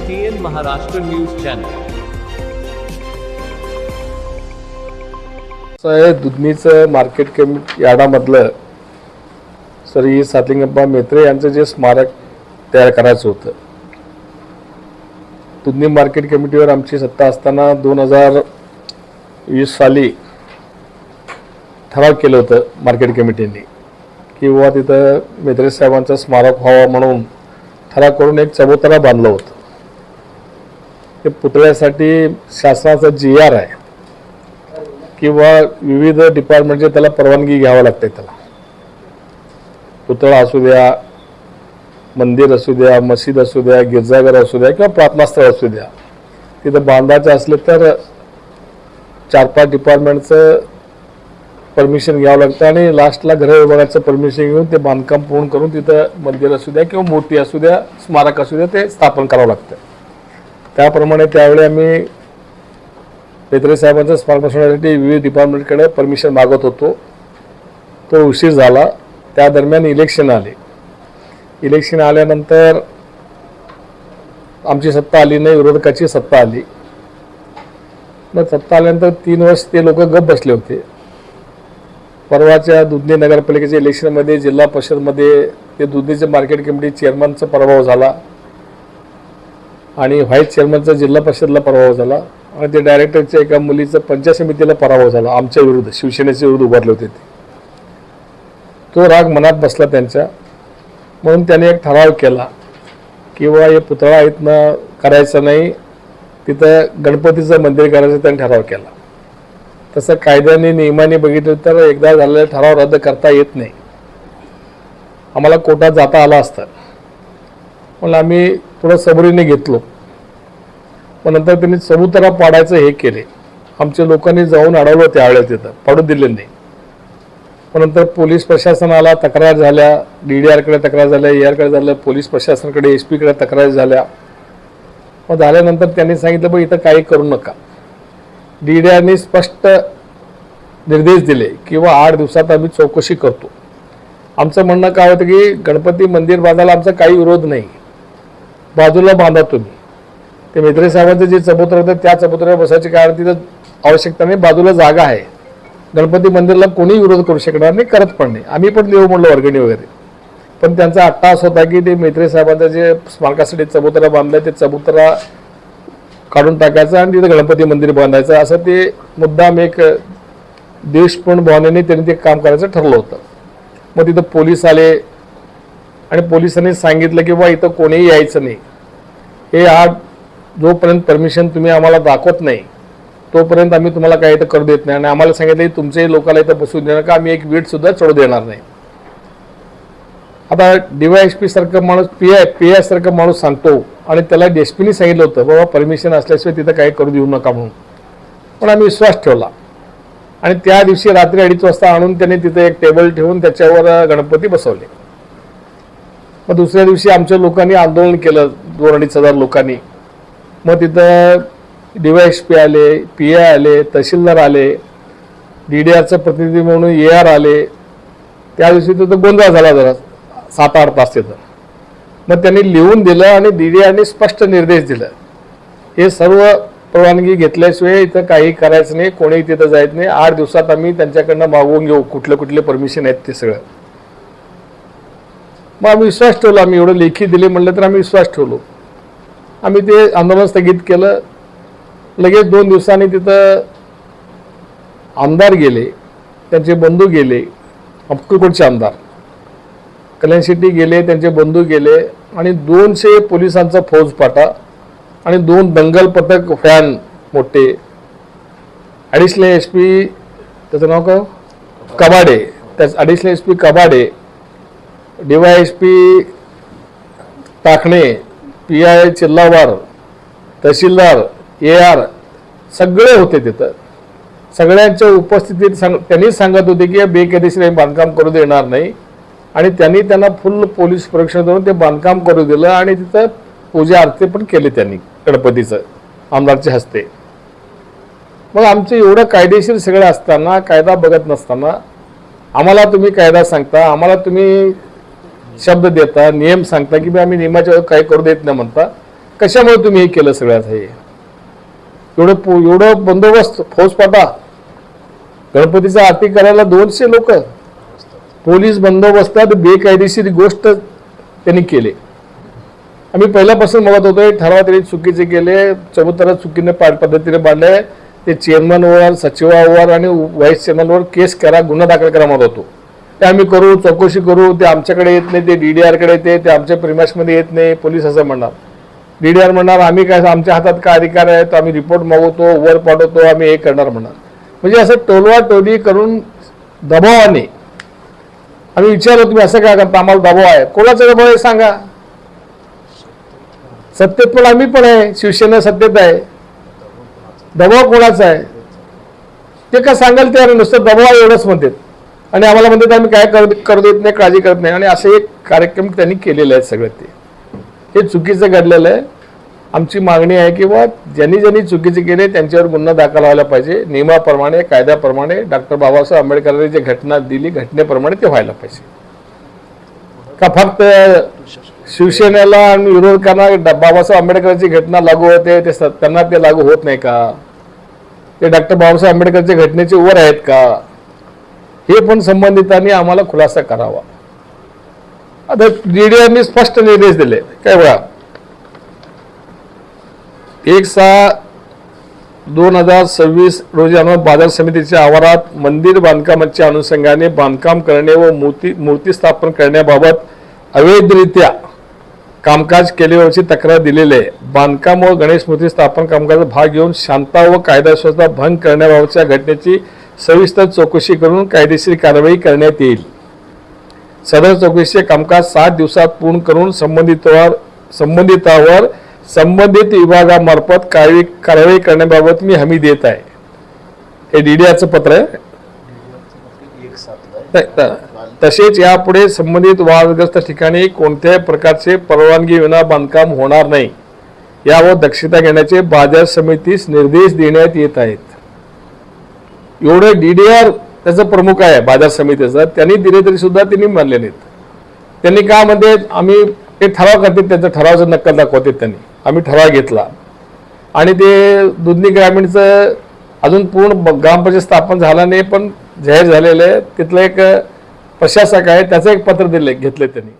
TN Maharashtra news channel. दुधनीचं market committee यार्डामधलं श्री सातलिंगप्पा मेत्रे यांचं जे स्मारक तयार करायचं होतं, दुधनी मार्केट कमिटीवर आमची सत्ता असताना 2020 साली ठराव केलं होतं मार्केट कमिटीने की बाबा तिथं मेत्रे साहेबांचं स्मारक व्हावं म्हणून ठराव करून एक चबुतरा बांधलं होतं. ते पुतळ्यासाठी शासनाचा GR आहे किंवा विविध डिपार्टमेंटचे त्याला परवानगी घ्यावं लागते. त्याला पुतळा असू द्या, मंदिर असू द्या, मशीद असू द्या, गिरजाघर असू द्या किंवा प्रार्थनास्थळ असू द्या, तिथं बांधायचं असले तर 4-5 डिपार्टमेंटचं परमिशन घ्यावं लागतं आणि लास्टला गृह विभागाचं परमिशन घेऊन ते बांधकाम पूर्ण करून तिथं मंदिर असू द्या किंवा मूर्ती असू द्या, स्मारक असू द्या, ते स्थापन करावं लागतं. त्याप्रमाणे त्यावेळी आम्ही मेत्रे साहेबांचं स्मारक बसवण्यासाठी विविध डिपार्टमेंटकडे परमिशन मागत होतो. तो उशीर झाला. त्या दरम्यान इलेक्शन आले. इलेक्शन आल्यानंतर आमची सत्ता आली नाही, विरोधकाची सत्ता आली. मग सत्ता आल्यानंतर 3 वर्ष ते लोक गप्प बसले होते. परवाच्या दुधनी नगरपालिकेच्या इलेक्शनमध्ये जिल्हा परिषदमध्ये ते दुधनीच्या मार्केट कमिटी चेअरमनचा पराभव झाला आणि व्हाईस चेअरमनचा जिल्हा परिषदला पराभव झाला आणि ते डायरेक्टरच्या एका मुलीचा पंचायत समितीला पराभव झाला. आमच्या विरुद्ध, शिवसेनेच्या विरुद्ध उभारले होते ते. तो राग मनात बसला त्यांच्या, म्हणून त्याने एक ठराव केला किंवा हे पुतळा इथनं करायचं नाही, तिथं गणपतीचं मंदिर करायचं त्यांनी ठराव केला. तसं कायद्याने नियमाने बघितलं तर एकदा झालेला ठराव रद्द करता येत नाही. आम्हाला कोर्टात जाता आलं असतं, म्हणून आम्ही थोडं सबुरीने घेतलो. पण नंतर त्यांनी चबुतरा पाडायचं हे केले. आमच्या लोकांनी जाऊन अडवलं त्यावेळेस, तिथं पाडू दिले नाही. पण नंतर पोलीस प्रशासनाला तक्रार झाल्या, DDRकडे तक्रार झाल्या, AR कडे झाल्या, पोलीस प्रशासनाकडे SP कडे तक्रार झाल्या. मग झाल्यानंतर त्यांनी सांगितलं बघ इथं काही करू नका. DDRने स्पष्ट निर्देश दिले किंवा 8 दिवसात आम्ही चौकशी करतो. आमचं म्हणणं काय होतं की गणपती मंदिर बांधायला आमचा काही विरोध नाही, बाजूला बांधा तुम्ही. ते मेत्रे साहेबांचं जे चबुतरा होतं त्या चबुतऱ्यावर बसायचे कारण तिथं आवश्यकता नाही, बाजूला जागा आहे. गणपती मंदिरला कोणी विरोध करू शकणार नाही, करत पण नाही. आम्ही पण देऊ म्हणलो वर्गणी वगैरे. पण त्यांचा अट्टास होता की ते मेत्रे साहेबांचं जे स्मारकासाठी चबुतरा बांधलं ते चबुतरा काढून टाकायचं आणि तिथं गणपती मंदिर बांधायचं, असं ते मुद्दाम एक देशपूर्ण भावनेने त्यांनी ते काम करायचं ठरलं होतं. मग तिथं पोलीस आले आणि पोलिसांनी सांगितलं की बा इथं कोणीही यायचं नाही. हे आज जोपर्यंत परमिशन तुम्ही आम्हाला दाखवत नाही तोपर्यंत आम्ही तुम्हाला काही इथं करू देत नाही. आणि आम्हाला सांगितलं की तुमच्याही लोकांना इथं बसू देणार का, आम्ही एक वीटसुद्धा चढू देणार नाही. आता DYSP सारखं माणूस PI सारखं माणूस सांगतो आणि त्याला DSPने सांगितलं होतं बाबा परमिशन असल्याशिवाय तिथं काही करू देऊ नका म्हणून. पण आम्ही विश्वास ठेवला आणि त्या दिवशी रात्री 2:30 वाजता आणून त्यांनी तिथं एक टेबल ठेवून त्याच्यावर गणपती बसवले. मग दुसऱ्या दिवशी आमच्या लोकांनी आंदोलन केलं, 2-2.5 हजार लोकांनी. मग तिथं DYSP आले, PI आले, तहसीलदार आले, DDRचं प्रतिनिधी म्हणून AR आले. त्या दिवशी तिथं गोंधळ झाला जरा 7-8 तास तिथं. मग त्यांनी लिहून दिलं आणि DDRने स्पष्ट निर्देश दिला, हे सर्व परवानगी घेतल्याशिवाय इथं काही करायचं नाही, कोणीही तिथं जायचं नाही. 8 दिवसात आम्ही त्यांच्याकडनं मागवून घेऊ कुठले परमिशन आहेत ते सगळं. मग आम्ही विश्वास ठेवला. आम्ही एवढं लेखी दिले म्हणलं तर आम्ही विश्वास ठेवलो. आम्ही ते आंदोलन स्थगित केलं. लगेच 2 दिवसांनी तिथं आमदार गेले, त्यांचे बंधू गेले, अक्कलकोटचे आमदार कल्याण शेट्टी गेले, त्यांचे बंधू गेले आणि 200 पोलिसांचा फौजफाटा आणि 2 दंगल पथक फॅन मोठे, ॲडिशनल SP त्याचं नाव काय कबाडे, त्याच ॲडिशनल SP कबाडे, DYSP टाकणे, PI चिल्लावार, तहसीलदार, AR सगळे होते तिथं. सगळ्यांच्या उपस्थितीत त्यांनी सांगत होते की बेकायदेशीर बांधकाम करू देणार नाही आणि त्यांना फुल पोलीस संरक्षण देऊन ते बांधकाम करू दिलं आणि तिथं पूजा आरती पण केली त्यांनी गणपतीचं आमदारच्या हस्ते. मग आमचं एवढं कायदेशीर सगळं असताना, कायदा बघत नसताना आम्हाला तुम्ही कायदा सांगता, आम्हाला तुम्ही शब्द देता, नियम सांगता की आम्ही नियमाच्या काही करू देत नाही म्हणता. कशामुळे तुम्ही हे केलं सगळ्यात? हे एवढं बंदोबस्त, फौजफाटा, गणपतीचा आरती करायला 200 लोक, पोलीस बंदोबस्तात बेकायदेशीर गोष्ट त्यांनी केली. आम्ही पहिल्यापासून बघत होतो ठराव त्यांनी चुकीचे केले, चबुतरा चुकीने पद्धतीने पाडले. ते चेअरमनवर, सचिवावर आणि व्हाईस चेअरमनवर केस करा, गुन्हा दाखल करा म्हणत होतो. ते आम्ही करू, चौकशी करू, ते आमच्याकडे येत नाही, ते DDR-कडे येते, ते आमच्या प्रिमाइसमध्ये येत नाही. पोलीस असं म्हणणार, DDR म्हणणार आम्ही काय, आमच्या हातात काय अधिकार आहे, तो आम्ही रिपोर्ट मागवतो, वर पाठवतो, आम्ही हे करणार म्हणणार. म्हणजे असं टोलवाटोली करून दबावाने आम्ही विचारलो, तुम्ही असं काय करता, आम्हाला दबाव आहे. कोणाचा दबाव आहे सांगा? सत्तेत पण आम्ही पण आहे, शिवसेना सत्तेत आहे, दबाव कोणाचा आहे ते का सांगाल? ते नुसतं दबाव एवढंच म्हणतात आणि आम्हाला म्हणतात आम्ही काय करू देत नाही, काळजी करत नाही. आणि असे एक कार्यक्रम त्यांनी केलेले आहेत सगळे. हे चुकीचं घडलेलं आहे. आमची मागणी आहे की बा ज्यांनी चुकीचे केले त्यांच्यावर गुन्हा दाखल व्हायला पाहिजे. नियमाप्रमाणे, कायद्याप्रमाणे, डॉक्टर बाबासाहेब आंबेडकरांनी जे घटना दिली घटनेप्रमाणे ते व्हायला पाहिजे. का फक्त शिवसेनेला आणि विरोधकांना बाबासाहेब आंबेडकरांची घटना लागू होते, ते त्यांना ते लागू होत नाही का? ते डॉक्टर बाबासाहेब आंबेडकरच्या घटनेचे वर आहेत का? हे पण संबंधितांनी आम्हाला खुलासा करावा. आता DDR-नी स्पष्ट निर्देश दिले. काय बघा, 1/6/2026 रोजी आम्हाला बाजार समितीच्या आवारात मंदिर बांधकामाच्या अनुषंगाने बांधकाम करणे व मूर्ती स्थापन करण्याबाबत अवैधरित्या कामकाज केल्याची तक्रार दिलेली आहे. बांधकाम व गणेश मूर्ती स्थापन कामकाजात भाग घेऊन शांतता व कायदा सुव्यवस्था भंग करण्याबाबतच्या घटनेची सविस्तर चौकशी करून कायदेशीर कारवाई करण्यात येईल. सदर चौकशीचे कामकाज 7 दिवसात पूर्ण करून संबंधितावर संबंधित विभागामार्फत कारवाई करण्याबाबत मी हमी देत आहे. हे DDR-चं पत्र आहे. तसेच यापुढे संबंधित वादग्रस्त ठिकाणी कोणत्याही प्रकारचे परवानगी विना बांधकाम होणार नाही यावर दक्षता घेण्याचे बाजार समितीस निर्देश देण्यात येत आहेत. एवढे DDR त्याचा प्रमुख आहे बाजार समितीचा, त्यांनी दिले तरी सुद्धा त्यांनी मानले नाहीत. त्यांनी काय म्हणते, आम्ही ते ठराव करतात, त्यांचा ठरावाचं नक्कल दाखवतात. त्यांनी आम्ही ठराव घेतला आणि ते दुधनी ग्रामीणचं अजून पूर्ण ग्रामपंचायत स्थापन झाला नाही, पण जाहीर झालेलं आहे. तिथलं एक प्रशासक आहे, त्याचं एक पत्र घेतले त्यांनी.